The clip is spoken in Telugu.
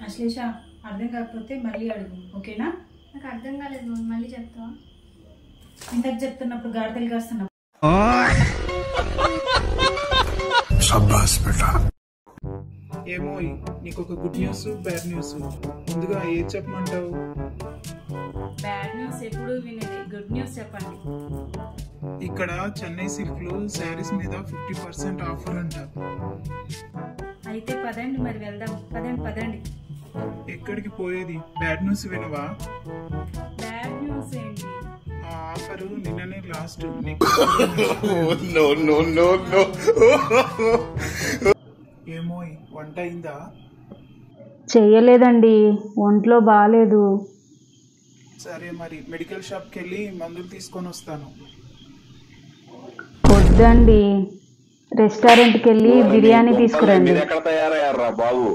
అశ్లేష అర్థం కాకపోతే మళ్ళీ అడుగు, ఓకేనా? నాకు అర్థం కాలేదు, మళ్ళీ చెప్తావా? ఇంతకు చెప్తున్నప్పుడు గాడిదలు కాస్తున్నప్పుడు. ఏమో నీకు ఒక గుడ్ న్యూస్ బ్యాడ్ న్యూస్, ముందుగా ఏది చెప్పమంటావు? బ్యాడ్ న్యూస్ ఎప్పుడు వినేది, గుడ్ న్యూస్ చెప్పండి. ఇక్కడ చెన్నై సిల్క్ లో శారీస్ మీద 50% ఆఫర్ అంట. అయితే పదండి మరి వెళ్దాం, పదండి పదండి. ఎక్కడికి పోయేది? బ్యాడ్ న్యూస్ వినవా? బ్యాడ్ న్యూస్ ఏంటి? ఆ ఆఫర్ నిన్ననే లాస్ట్. ఏమో వంట అయిందా? చెయ్యలేదండి, ఒంట్లో బాగాలేదు. సరే మరి మెడికల్ షాప్కి వెళ్ళి మందులు తీసుకొని వస్తాను. వద్దండి, రెస్టారెంట్కి వెళ్ళి బిర్యానీ తీసుకురండి. ఎక్కడ తయారయ్యారా బాబు?